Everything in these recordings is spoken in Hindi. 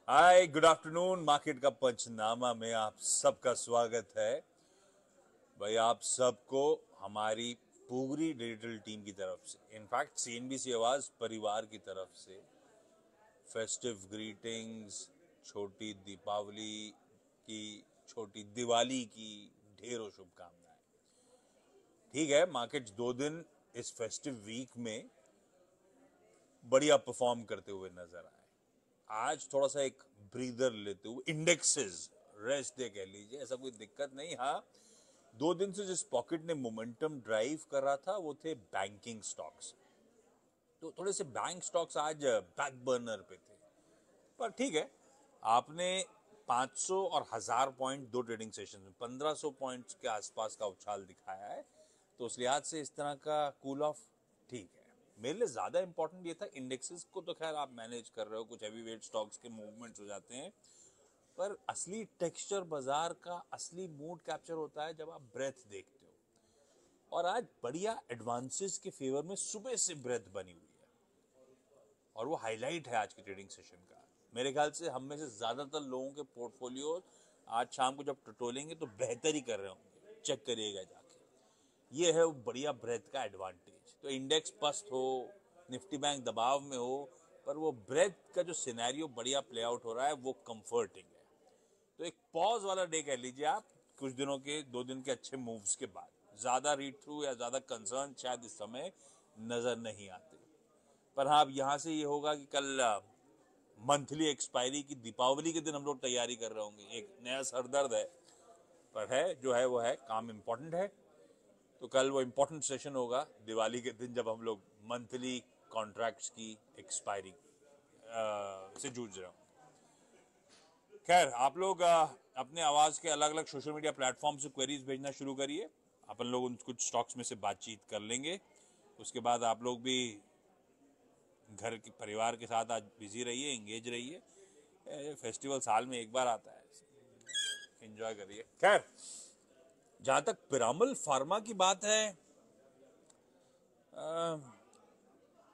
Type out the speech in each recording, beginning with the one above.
हाय, गुड आफ्टरनून। मार्केट का पंचनामा में आप सबका स्वागत है। भाई, आप सबको हमारी पूरी डिजिटल टीम की तरफ से, इनफैक्ट सीएनबीसी आवाज परिवार की तरफ से फेस्टिव ग्रीटिंग्स, छोटी दीपावली की, छोटी दिवाली की ढेरों शुभकामनाएं। ठीक है, मार्केट्स 2 दिन इस फेस्टिव वीक में बढ़िया परफॉर्म करते हुए नजर आए। आज थोड़ा सा एक ब्रीदर लेते हुए इंडेक्सेस रेस्ट डे कह लीजिए, ऐसा कोई दिक्कत नहीं। हाँ, 2 दिन से जिस पॉकेट ने मोमेंटम ड्राइव कर रहा था वो थे बैंकिंग स्टॉक्स। तो थोड़े से बैंक स्टॉक्स आज बैक बर्नर पे थे। पर ठीक है, आपने 500 और 1000 पॉइंट 2 ट्रेडिंग सेशन में 1500 पॉइंट्स के आसपास का उछाल दिखाया है। तो उस लिहाज से इस तरह का कूल ऑफ ठीक है। मेरे लिए ज्यादा इंपॉर्टेंट ये था, इंडेक्सेस को तो खैर आप मैनेज कर रहे हो, कुछ हैवी वेट स्टॉक्स के मूवमेंट्स हो जाते हैं, पर असली टेक्सचर बाजार का असली मूड कैप्चर होता है जब आप ब्रेथ देखते हो। और आज बढ़िया एडवांसेस के फेवर में सुबह से ब्रेथ बनी हुई है, और वो हाईलाइट है आज के ट्रेडिंग सेशन का। मेरे ख्याल से हम में से ज्यादातर लोगों के पोर्टफोलियो आज शाम को जब टटोलेंगे तो बेहतर ही कर रहे होंगे। चेक करिएगा जाके। ये है वो बढ़िया ब्रेथ का एडवांटेज। तो इंडेक्स पस्त हो, निफ्टी बैंक दबाव में हो, पर वो ब्रेथ का जो सिनेरियो बढ़िया प्ले आउट हो रहा है वो कंफर्टिंग है। तो एक पॉज वाला डे कह लीजिए आप, कुछ दिनों के 2 दिन के अच्छे मूव्स के बाद। ज्यादा रीड थ्रू या ज्यादा कंसर्न शायद इस समय नजर नहीं आते। पर हाँ, अब यहां से ये होगा कि कल मंथली एक्सपायरी की दीपावली के दिन हम लोग तैयारी कर रहे होंगे। एक नया सरदर्द है, पर है जो है वो है, काम इंपॉर्टेंट है। तो कल वो इंपॉर्टेंट सेशन होगा दिवाली के दिन, जब हम लोग मंथली कॉन्ट्रैक्ट्स की एक्सपायरी से जूझ रहे होंगे। खैर, आप लोग अपने आवाज के अलग अलग सोशल मीडिया प्लेटफॉर्म से क्वेरीज भेजना शुरू करिए। अपन लोग उन कुछ स्टॉक्स में से बातचीत कर लेंगे। उसके बाद आप लोग भी घर के परिवार के साथ आज बिजी रहिए, एंगेज रहिए। फेस्टिवल साल में एक बार आता है, एंजॉय करिए। खैर, जहां तक पिरामल फार्मा की बात है,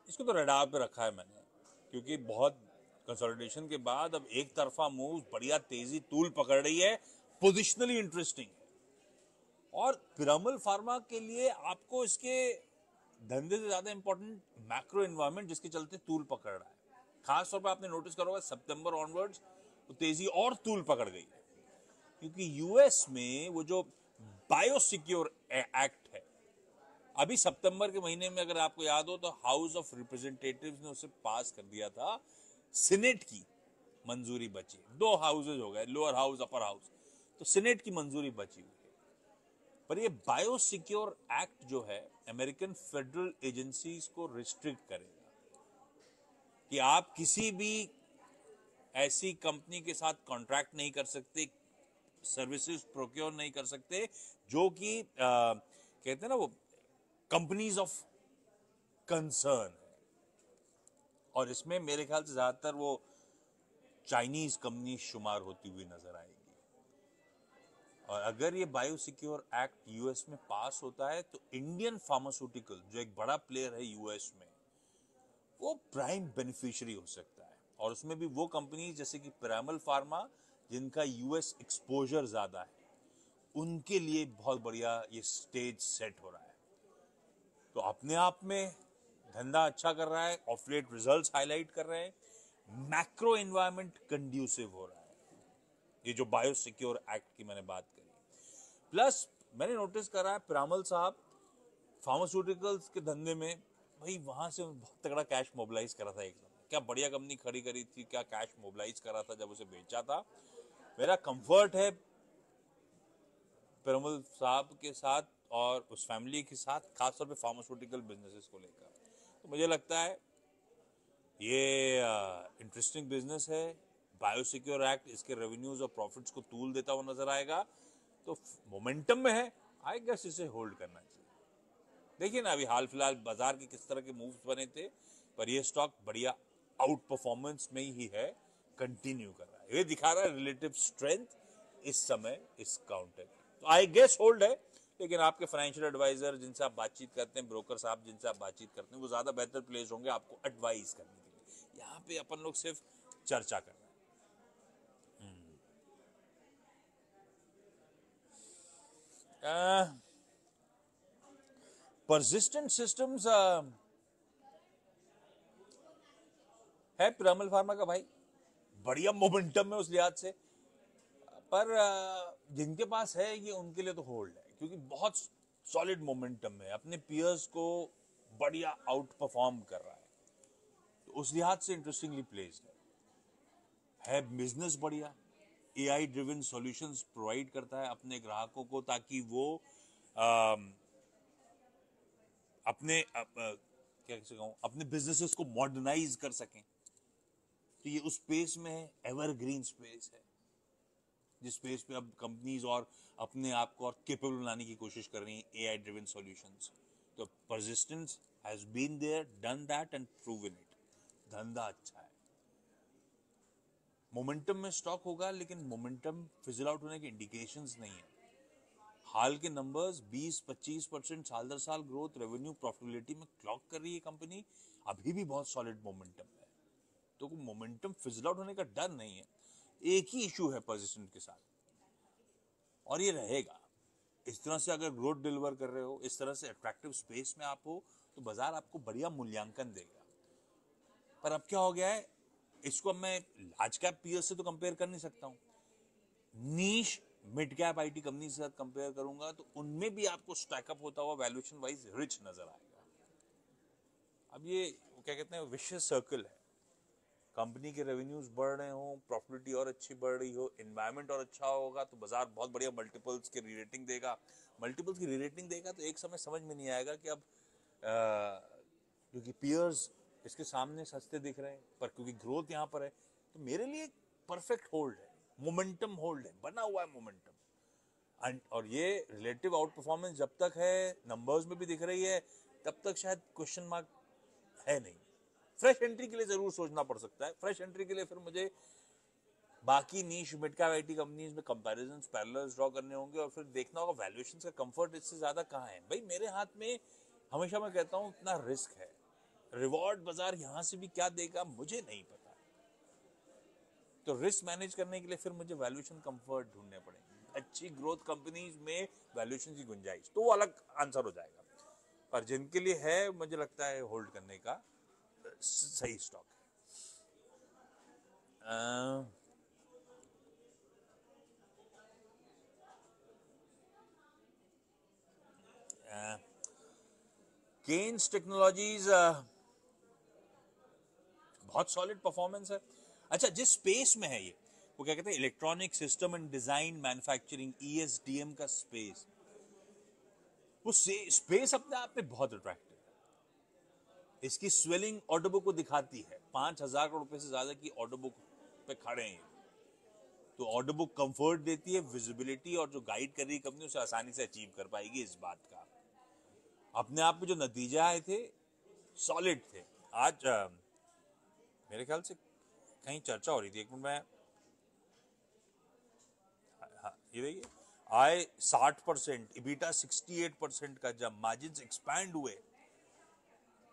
इसको तो रडार पे रखा है मैंने, क्योंकि बहुत कंसोलिडेशन के बाद अब एक तरफा मूव बढ़िया तेजी तूल पकड़ रही है, पोजिशनली इंटरेस्टिंग है। और पिरामल फार्मा के लिए आपको इसके धंधे से ज्यादा इंपॉर्टेंट मैक्रो एनवायरनमेंट जिसके चलते तूल पकड़ रहा है। खास तौर पर आपने नोटिस करा होगा सितंबर ऑनवर्ड्स तो तेजी और तूल पकड़ गई है, क्योंकि यूएस में वो जो बायोसिक्योर एक्ट है, अभी सितंबर के महीने में अगर आपको याद हो तो हाउस ऑफ रिप्रेजेंटेटिव्स ने उसे पास कर दिया था। सीनेट की मंजूरी बची, 2 हाउसेज हो गए, लोअर हाउस अपर हाउस, तो सीनेट की मंजूरी बची हुई है। पर ये बायोसिक्योर एक्ट जो है अमेरिकन फेडरल एजेंसीज को रिस्ट्रिक्ट करेगा कि आप किसी भी ऐसी कंपनी के साथ कॉन्ट्रैक्ट नहीं कर सकते, सर्विसेज प्रोक्योर नहीं कर सकते जो कि कहते हैं ना वो कंपनीज ऑफ कंसर्न है। और इसमें मेरे ख्याल से ज्यादातर वो चाइनीज कंपनी शुमार होती हुई नजर आएगी। और अगर ये बायोसिक्योर एक्ट यूएस में पास होता है तो इंडियन फार्मास्यूटिकल जो एक बड़ा प्लेयर है यूएस में, वो प्राइम बेनिफिशियरी हो सकता है। और उसमें भी वो कंपनी जैसे कि पिरामल फार्मा, जिनका यूएस एक्सपोजर ज्यादा है, उनके लिए बहुत बढ़िया ये स्टेज सेट हो रहा है। तो अपने आप में धंधा अच्छा कर रहा है, ऑफ लेट रिजल्ट्स हाईलाइट कर रहे हैं, मैक्रो एनवायरनमेंट कंड्यूसिव हो रहा है। ये जो बायोसिक्योर एक्ट की मैंने बात करी, प्लस मैंने नोटिस करा है पिरामल साहब फार्मास्यूटिकल्स के धंधे में, भाई वहां से बहुत तगड़ा कैश मोबिलाइज करा था एक समय। क्या बढ़िया कंपनी खड़ी करी थी, क्या कैश मोबिलाइज करा था जब उसे बेचा था। मेरा कंफर्ट है पिरामल साहब के साथ और उस फैमिली के साथ, खासतौर पे फार्मास्यूटिकल बिजनेसेस को लेकर। तो मुझे लगता है ये इंटरेस्टिंग बिजनेस है। बायोसिक्योर एक्ट इसके रेवेन्यूज और प्रॉफिट्स को तूल देता हुआ नजर आएगा। तो मोमेंटम में है, आई गेस इसे होल्ड करना चाहिए। देखिए ना, अभी हाल फिलहाल बाजार के किस तरह के मूव्स बने थे, पर ये स्टॉक बढ़िया आउट परफॉर्मेंस में ही है, कंटिन्यू कर रहा है। ये दिखा रहा है रिलेटिव स्ट्रेंथ इस समय इस काउंटर। तो आई गेस होल्ड है, लेकिन आपके फाइनेंशियल एडवाइजर जिनसे आप बातचीत करते हैं, ब्रोकर साहब जिनसे आप बातचीत करते हैं, वो ज्यादा बेहतर प्लेस होंगे आपको एडवाइस करने के लिए। यहाँ पे अपन लोग सिर्फ चर्चा कर रहे हैं। परसिस्टेंट सिस्टम्स है पिरामल फार्मा का भाई, बढ़िया मोमेंटम है उस लिहाज से, पर जिनके पास है ये उनके लिए तो होल्ड है, क्योंकि बहुत सॉलिड मोमेंटम है, अपने पियर्स को बढ़िया आउट परफॉर्म कर रहा है, तो उस लिहाज से इंटरेस्टिंगली प्लेस्ड है बिजनेस बढ़िया, एआई ड्रिवन सॉल्यूशंस प्रोवाइड करता है अपने ग्राहकों को, ताकि वो अपने क्या कहूँ अपने बिजनेसेस को मॉडर्नाइज कर सकें। तो ये उस स्पेस में है, एवरग्रीन स्पेस है, जिस स्पेस पे अब कंपनीज और अपने आप को और केपेबल बनाने की कोशिश कर रही हैं एआई ड्रिवन सॉल्यूशंस। तो persistence has been there, done that and proven it. धंधा अच्छा है, मोमेंटम में स्टॉक होगा, लेकिन मोमेंटम फिजल आउट होने के इंडिकेशंस नहीं है। हाल के नंबर्स 20-25% साल दर साल ग्रोथ, रेवेन्यू, प्रॉफिटेबिलिटी में क्लॉक कर रही है कंपनी, अभी भी बहुत सॉलिड मोमेंटम है, तो मोमेंटम फिजल आउट होने का डर नहीं है। एक ही इशू है परसिस्टेंट के साथ, और ये रहेगा। इस तरह से अगर ग्रोथ डिलीवर कर रहे हो, इस तरह से अट्रैक्टिव स्पेस में आप हो, तो बाजार आपको बढ़िया मूल्यांकन देगा। पर अब क्या हो गया है, इसको अब मैं लार्ज कैप पीएस से तो कंपेयर कर नहीं सकता हूं, नीश मिड कैप आईटी कंपनी के साथ कंपेयर करूंगा, तो उनमें भी आपको स्टैकअप होता हुआ वैल्यूएशन वाइज रिच नजर आएगा। अब ये क्या कहते हैं, विशियस सर्कल है, कंपनी के रेवेन्यूज बढ़ रहे हो, प्रॉफिटिबिलिटी और अच्छी बढ़ रही हो, एनवायरमेंट और अच्छा होगा, तो बाजार बहुत बढ़िया मल्टीपल्स की री-रेटिंग देगा। मल्टीपल्स की री-रेटिंग देगा तो एक समय समझ में नहीं आएगा कि अब क्योंकि पियर्स इसके सामने सस्ते दिख रहे हैं, पर क्योंकि ग्रोथ यहाँ पर है, तो मेरे लिए परफेक्ट होल्ड है, मोमेंटम होल्ड है, बना हुआ है मोमेंटम। और ये रिलेटिव आउट परफॉर्मेंस जब तक है, नंबर्स में भी दिख रही है, तब तक शायद क्वेश्चन मार्क है नहीं। फ्रेश एंट्री के लिए जरूर सोचना पड़ सकता है, फ्रेश एंट्री के लिए फिर मुझे बाकी नीश मिड कैप आईटी कंपनीज में कंपैरिजंस, पैरेलल्स ड्रॉ करने होंगे, और फिर देखना होगा वैल्यूएशंस का कंफर्ट इससे ज्यादा कहाँ है। भाई मेरे हाथ में, हमेशा मैं कहता हूँ, इतना रिस्क है, रिवॉर्ड बाजार यहां से भी क्या देगा मुझे नहीं पता, तो रिस्क मैनेज करने के लिए फिर मुझे वैल्यूएशन कंफर्ट ढूंढने पड़ेंगे। अच्छी ग्रोथ कंपनीज में वैल्यूएशन की गुंजाइश, तो वो अलग आंसर हो जाएगा, पर जिनके लिए है, मुझे लगता है होल्ड करने का सही स्टॉक है। केन्स टेक्नोलॉजीज बहुत सॉलिड परफॉर्मेंस है। अच्छा, जिस स्पेस में है ये, वो क्या कहते हैं, electronic system and design manufacturing, ESDM का स्पेस, वो स्पेस अपने आप में बहुत अट्रैक्टिव है। इसकी स्वेलिंग ऑर्डर बुक को दिखाती है, 5,000 करोड़ रुपए से ज्यादा की ऑर्डर बुक पे खड़े हैं, तो ऑर्डर बुक कंफर्ट देती है, विजिबिलिटी, और जो गाइड कर रही है कंपनी उसे आसानी से अचीव कर पाएगी। इस बात का अपने आप में जो नतीजे आए थे सॉलिड थे। आज मेरे ख्याल से कहीं चर्चा हो रही थी, एक मिनट में, हाँ ये देखिए, आय 60%, इबिटा 68% का, जब मार्जिन्स एक्सपैंड हुए,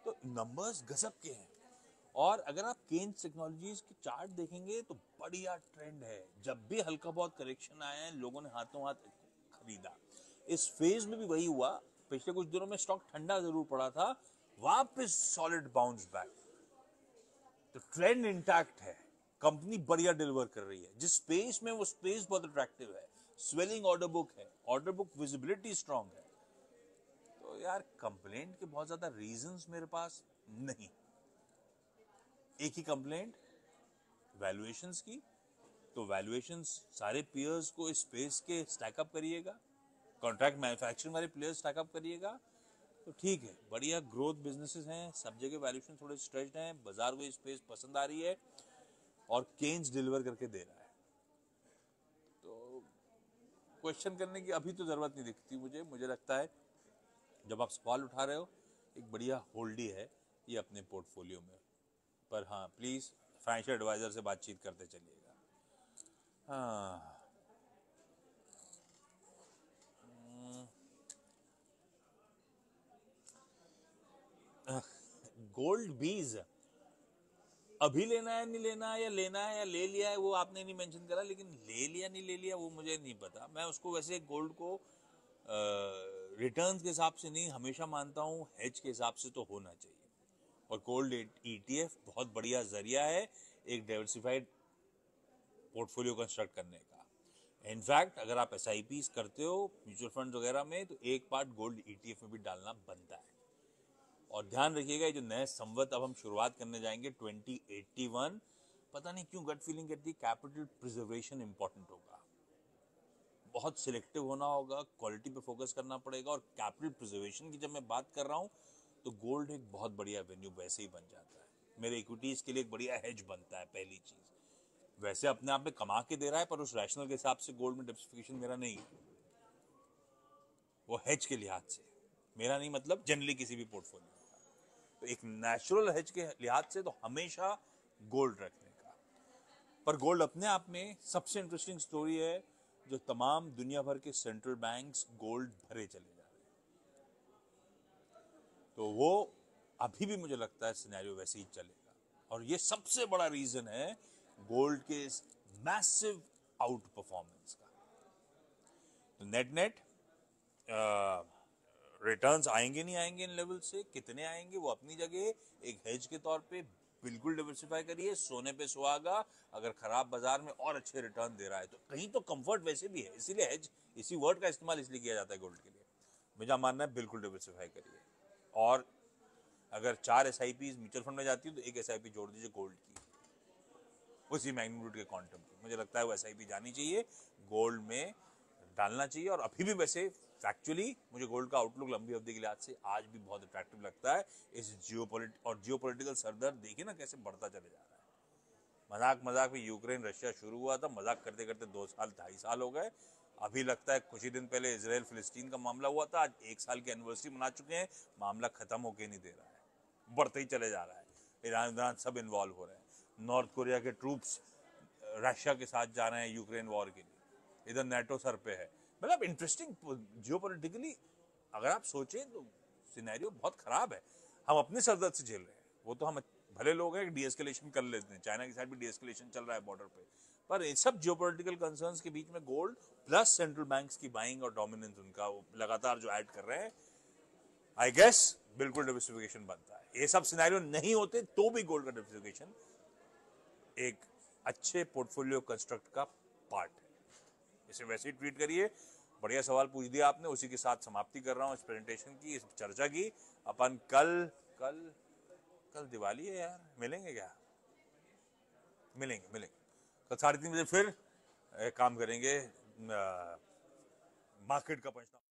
तो नंबर्स गजब के हैं। और अगर आप केन्स टेक्नोलॉजीज की चार्ट देखेंगे तो बढ़िया ट्रेंड है, जब भी हल्का बहुत करेक्शन आया है, लोगों ने हाथों हाथ खरीदा। इस फेज में भी वही हुआ, पिछले कुछ दिनों में स्टॉक ठंडा जरूर पड़ा था, वापस सॉलिड बाउंस बैक, तो ट्रेंड इंटैक्ट है, कंपनी बढ़िया डिलीवर कर रही है, जिस स्पेस में, वो स्पेस बहुत अट्रैक्टिव है, स्वेलिंग ऑर्डर बुक है, ऑर्डर बुक विजिबिलिटी स्ट्रांग है, तो यार कंप्लेंट के बहुत ज्यादा रीजंस मेरे पास नहीं। एक ही कंप्लेंट वैल्यूएशंस की, तो वैल्यूएशंस सारे पीयर्स को इस स्पेस के स्टैकअप करिएगा, कॉन्ट्रैक्ट मैन्युफैक्चरिंग वाले प्लेयर्स स्टैकअप करिएगा, तो ठीक है, बढ़िया ग्रोथ बिजनेसेस हैं, सब जगह वैल्यूएशन थोड़े स्ट्रेच्ड हैं, बाजार को स्पेस पसंद आ रही है, और केन्स डिलीवर करके दे रहा है, तो क्वेश्चन करने की अभी तो जरूरत नहीं दिखती मुझे लगता है जब आप सवाल उठा रहे हो, एक बढ़िया होल्ड ही है ये अपने पोर्टफोलियो में। पर हाँ, प्लीज फाइनेंशियल एडवाइजर से बातचीत करते चलिएगा। हाँ, गोल्ड बीज अभी लेना है, नहीं लेना है, या लेना है या ले लिया है, वो आपने नहीं मेंशन करा, लेकिन ले लिया नहीं ले लिया वो मुझे नहीं पता। मैं उसको वैसे गोल्ड को रिटर्न्स के हिसाब से नहीं, हमेशा मानता हूँ हेज के हिसाब से तो होना चाहिए। और गोल्ड ETF बहुत बढ़िया जरिया है एक डाइवर्सिफाइड पोर्टफोलियो कंस्ट्रक्ट करने का। इनफैक्ट अगर आप SIPs करते हो म्यूचुअल फंड वगैरह में, तो एक पार्ट गोल्ड ETF में भी डालना बनता है। और ध्यान रखिएगा, ये जो नए संवत अब हम शुरुआत करने जाएंगे 2081, पता नहीं क्यों गट फीलिंग कहती है कैपिटल प्रिजर्वेशन इंपॉर्टेंट होगा, बहुत सिलेक्टिव होना होगा, क्वालिटी पे फोकस करना पड़ेगा। और कैपिटल प्रिजर्वेशन की जब मैं बात कर रहा हूँ तो गोल्ड एक बहुत बढ़िया वेन्यू वैसे ही बन जाता है, मेरे इक्विटीज के लिए एक बढ़िया हेज बनता है। पहली चीज, वैसे अपने आप में कमा के दे रहा है, पर उस रैशनल के हिसाब से गोल्ड में डिवर्सिफिकेशन मेरा नहीं है, वो हेज के लिहाज से मेरा नहीं, मतलब जनरली किसी भी पोर्टफोलियो का। तो एक नेचुरल हेज के लिहाज से तो हमेशा गोल्ड रखने का। पर गोल्ड अपने आप में सबसे इंटरेस्टिंग स्टोरी है, जो तमाम दुनिया भर के सेंट्रल बैंक्स गोल्ड भरे चले जा रहे हैं, तो वो अभी भी मुझे लगता है सिनेरियो वैसे ही चलेगा। और ये सबसे बड़ा रीजन है गोल्ड के इस मैसिव आउट परफॉर्मेंस का। तो नेट नेट रिटर्न्स आएंगे नहीं आएंगे इन लेवल से, कितने आएंगे वो अपनी जगह, एक हेज के तौर पे बिल्कुल डिवर्सिफाई करिए, सोने पे सुहागा। अगर खराब बाजार में और अच्छे रिटर्न दे रहा है तो कहीं तो कंफर्ट वैसे भी है, इसीलिए हेज, इसी वर्ड का इस्तेमाल इसलिए किया जाता है गोल्ड के लिए। मुझे मानना है बिल्कुल डिवर्सिफाई करिए। और अगर 4 SIPs म्यूचुअल फंड में जाती है तो एक SIP जोड़ दीजिए गोल्ड की, उसी मैग्नीट्यूड के क्वांटम की। मुझे लगता है वो SIP जानी चाहिए, गोल्ड में डालना चाहिए। और अभी भी वैसे फैक्चुअली मुझे गोल्ड का आउटलुक लंबी अवधि के लिहाज से आज भी बहुत अट्रैक्टिव लगता है। इस जियोपॉलिटिकल सरदर्द देखिए ना कैसे बढ़ता चले जा रहा है। मजाक मजाक में यूक्रेन रशिया शुरू हुआ था, मजाक करते करते 2 साल 2.5 साल हो गए। अभी लगता है कुछ ही दिन पहले इजराइल फिलिस्तीन का मामला हुआ था, आज 1 साल की एनिवर्सरी मना चुके हैं, मामला खत्म होके नहीं दे रहा है, बढ़ते ही चले जा रहा है। ईरान सब इन्वॉल्व हो रहे हैं, नॉर्थ कोरिया के ट्रूप्स रशिया के साथ जा रहे हैं यूक्रेन वॉर के लिए, इधर नेटो सर पे है। मतलब इंटरेस्टिंग जियोपॉलिटिकली अगर आप सोचें तो सिनेरियो बहुत खराब है। हम अपने सरदर्द से झेल रहे हैं, वो तो हम भले लोग हैं डीएस्केलेशन कर लेते हैं, चाइना की साइड भी डीएस्केलेशन चल रहा है बॉर्डर पे, पर इन सब जियोपॉलिटिकल कंसर्न्स के बीच में गोल्ड प्लस सेंट्रल बैंक्स की बाइंग और डोमिनेंस उनका वो लगातार जो ऐड कर रहे हैं, आई गेस बिल्कुल डिवर्सिफिकेशन बनता है। ये सब सिनेरियो नहीं होते तो भी गोल्ड का डिवर्सिफिकेशन एक अच्छे पोर्टफोलियो कंस्ट्रक्ट का पार्ट है। इसे वैसे ही ट्वीट करिए। बढ़िया सवाल पूछ दिया आपने, उसी के साथ समाप्ति कर रहा हूं इस प्रेजेंटेशन की, इस चर्चा की। अपन कल कल कल दिवाली है यार, मिलेंगे क्या? मिलेंगे कल 3:30 बजे फिर काम करेंगे, मार्केट का पंचनामा।